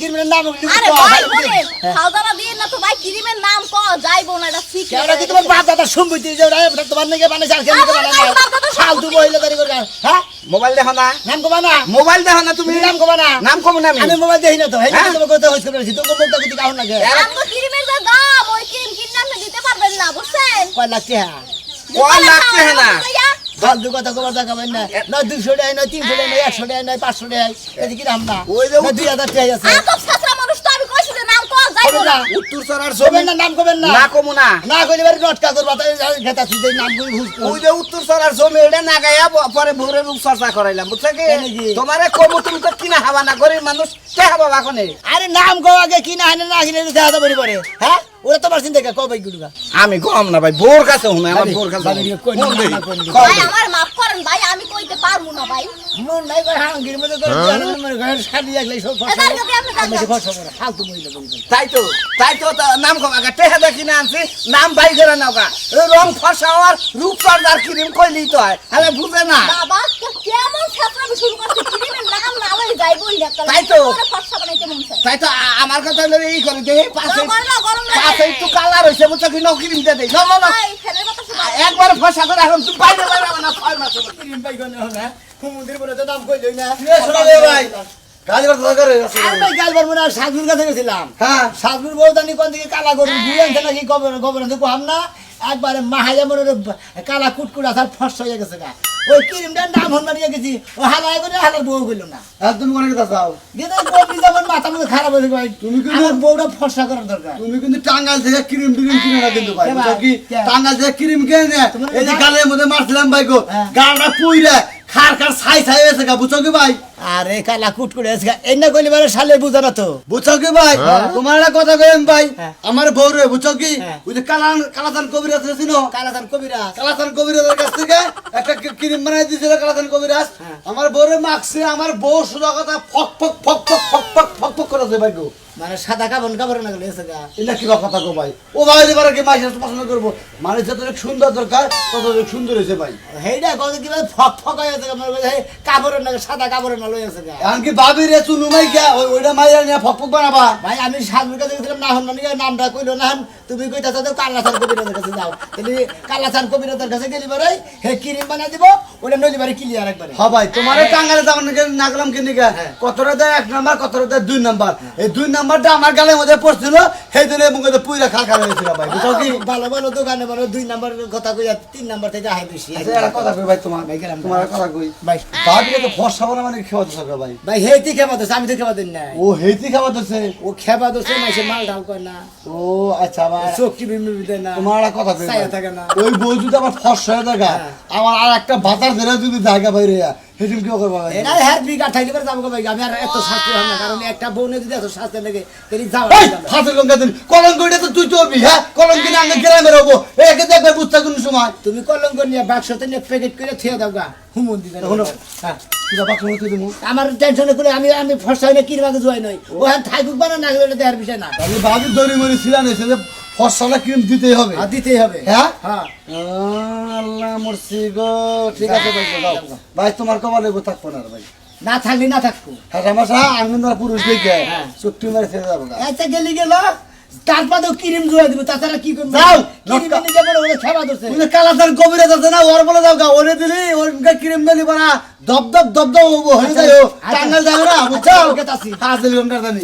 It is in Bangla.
ক্রিমের নাম আরে ভাই বলে খাওয়া দিয়ে না তো ভাই ক্রিমের নাম ক যাইবো না এটা ঠিক কেন কি তোমার বাপ দাদা সম্পত্তি যে তোমার নাকি বানাইছে আর কেন বানাই ফালতু বইলে দাঁড়ি করে হ্যাঁ মোবাইল দেখো না নাম কবা না মোবাইল দেখো না তুমি নাম কবা না নাম কম না আমি মোবাইল দেখি না তো হেই তুমি কত হইছে বলেছি তো মুখটা কি কাউন লাগে আমগো ক্রিমের যে দাম ওই ক্রিম কিনলে দিতে পারবেন না বুঝছেন কয় লাগছে হ্যাঁ কয় লাগছে না ফালতু কথা কবার দেখাবেন না না 200 টাকা না 300 টাকা না 100 টাকা না 500 টাকা এদিকে দাম না ওই যে 2000 টাকা আছে আতপ ছাত্রা মানুষ তো আমি কইছি নাম ক যাইবো না উত্তর চড়ার কবেন জমি না নাম কবেন না না কমু না না কইলে বাড়ি নটকা করবা তাই খেতা সিধে নাম কই ঘুষ ওই যে উত্তর চড়ার জমি এটা না গায়া পরে ভোরে রূপ চর্চা করাইলাম বুঝছো কি কেন কি? তোমারে কমু তুমি তো কিনা হাবা না গরিব মানুষ কে হাবা বাকনে আরে নাম কো আগে কি না না কিনে দিতে হবে বলি পরে হ্যাঁ ওরা তোমার চিন্তা কে কবে গুড়া আমি কম না ভাই বোর কাছে হুনা আমার বোর কাছে ভাই আমার মাফ করেন ভাই আমি কইতে পারমু না ভাই মন নাই করে হাঙ্গির মধ্যে করে জানেন মনে ঘর শাদি লাগলে সব এদার কাছে আপনি আমি ফসল করে ফালতু মহিলা বলি তাই তো নাম কম আগে টেহা দেখি না আনছি নাম বাই করে নাও গা রং ফসা আর রূপ চর্চার ক্রিম কইলি তো হয় আরে বুঝে না বাবা কেমন ছাত্রা শুরু করতে ক্রিমের নাম না লই যাইবই না তাই তো। ফর্সা বানাইতে মন চায় তাই তো আমার কথা হলো এই করে দে পাশে গরম লাগে পাশে একটু কালার হইছে বুঝছো কি নকরি দিতে দেই না না ভাই ফেলের কথা শুনো একবার ফসা করে এখন তুই বাইরে বাইরে না 6 মাস ক্রিম পাই কোন না কুমুদির বলে তো নাম কইলই না শোনাবে ভাই গালিবার কথা করে আর ভাই গালবার মনে সাজুর কাছে গেছিলাম হ্যাঁ সাজুর বউদানি কোন দিকে কালা গরু বুঝেন নাকি গোবর গোবর তো কম না একবারে মাহায়া মনে কালা কুটকুট আসার ফর্স হয়ে গেছে গা ওই ক্রিমটার নাম হন মারিয়ে গেছি ও হালাই করে হালার বউ কইল না তুমি কোন কথা চাও গেদা বউটি যেমন মাথা মধ্যে খারাপ হয়েছে ভাই তুমি কিন্তু- আমার বউটা ফর্সা করার দরকার তুমি কিন্তু টাঙ্গাল থেকে ক্রিম কিনে না কিন্তু ভাই কে ভাই? বুঝছো কি কে? টাঙ্গাল থেকে ক্রিম কিনে নে তুমি এই যে গা- গালের মধ্যে মারছিলাম ভাই গো হ্যাঁ। গালটা পুইরা খার ছাই হয়েছে গা বুঝছো কি ভাই আরে কালা কুটকুট এসে এই না কইলে বারে শালে বুঝা না তো বুঝছো কি ভাই তোমার একটা কথা কইম ভাই হ্যাঁ। আমার বউ রে বুঝছো কি হ্যাঁ। ওই যে কালাতান কবিরাজ ছিল কালাদান কবিরাজ কালাতান কবিরাজের কাছ থেকে একটা ক্রিম বানাই দিয়েছিল কালাতান কবিরাজ হ্যাঁ। আমার বউরে মাখছে আমার বউ সোজা কথা ফক ফক ফক ফক ফক ফক ফক ফক করেছে ভাই গো মানে সাদা কাবন না গেলে এসে গা এটা কি কথা গো ভাই ও ভাই এবারে কি মাইসের পছন্দ করবো মানে যত সুন্দর দরকার তত সুন্দর হয়েছে ভাই হেইডা কত কি ফক ফক হয়ে আছে আমার কাপড়ের না সাদা কাপড়ের না লই আছে গা এমনকি ভাবি রে চুনু মাই গা ওইটা মাইরা নিয়ে ফক ফক বানাবা ভাই আমি সাজুর কাছে গেছিলাম না হন না নামটা কইলো না হন তুমি কইতাছ তো কালাচান কবিরাজের কাছে যাও তাহলে কালাচান কবিরাজের কাছে গেলি বারে হে ক্রিম বানাই দিব ওটা নইলি বারে ক্লিয়ার একবারে হ্যাঁ ভাই তোমার টাঙ্গালে যাওয়ার না গেলাম কিনে গা কতটা দেয় 1 নাম্বার কতটা দেয় 2 নাম্বার এই 2 নাম্বারটা আমার গালের মধ্যে পড়ছিল সেই দিনে মুখে পুইরা খাল হয়েছিল ভাই বুঝছো কি ভালো ভালো দোকানে ভালো 2 নাম্বারের কথা কইয়া 3 নাম্বার থেকে আহে বেশি আচ্ছা, একটা কথা কই ভাই তোমার তোমার একটা কথা কই ভাই ভাবিকে তো ফর্সা বলা মানে খেওয়া থাকবে ভাই ভাই হেতি খেবা দছে আমি তো খেবা দিন না ও হেইতি খাওয়া দিচ্ছে ও খেবা দছে মাইছে মাল ঢাল কয় না ও আচ্ছা ভাই চোখটি বিমি বিদে না তোমার একটা কথা কই ছায়া ভাই। থাকে না। ওই বউ যদি আমার ফর্সা হয়ে থাকে আমার আর একটা বাতার ধরে যদি জায়গা বাইরে হেদিন কি করবো ভাই এরা হ্যাঁ বিঘা ঠাইলে করে যাবো ভাই আমি আর এত শাস্তি হয় না কারণ একটা বউনে যদি এত শাস্তি লাগে তাহলে যাও এই ফাঁসের লঙ্কা দিন কলঙ্কটা তো তুই চলবি হ্যাঁ কলঙ্কি না আগে গ্রামে রবো একে দেখবে বুঝতে কোন সময় তুমি কলঙ্ক নিয়ে বাক্সতে নিয়ে প্যাকেট করে থিয়ে দাও গা হুমন দিবে না। শোনো। হ্যাঁ তুই বাক্স মতো দিমু আমার টেনশনে করে আমি ফর্সা হইলে কিরবাকে জয় নই ও হ্যাঁ থাকুক বানা না গেলে দেওয়ার বিষয় না আমি ভাবি দড়ি মরি ছিলাম এসে যে ফসলা ক্রিম দিতেই হবে আর দিতেই হবে হ্যাঁ হ্যাঁ আল্লাহ মরছি গো ঠিক আছে ভাই যাও ভাই তোমার কপালে গো থাকবো না রে ভাই না থাকলি না থাকবো হ্যাঁ আমার সাহা আঙ্গনরা পুরুষ দেখে হ্যাঁ। চুক্তি মারি ছেড়ে যাবো গা। আচ্ছা গেলি গেল তারপরেও ক্রিম জুয়া দিব তাছাড়া কি করবো যাও, ক্রিম নটকা। নিয়ে যাবো ওরা খেবা ধরছে ওই যে কালাতান কবিরাজ আছে না ওর বলে যাও গা ওরে দিলি ওর ক্রিম দিলি বানা দপ দপ দপ দপ হয়ে যায় ও আচ্ছা। টাঙ্গাল যাবে না বুঝছো আচ্ছা, ওকে তাসি। হাত দিলি ওর জানি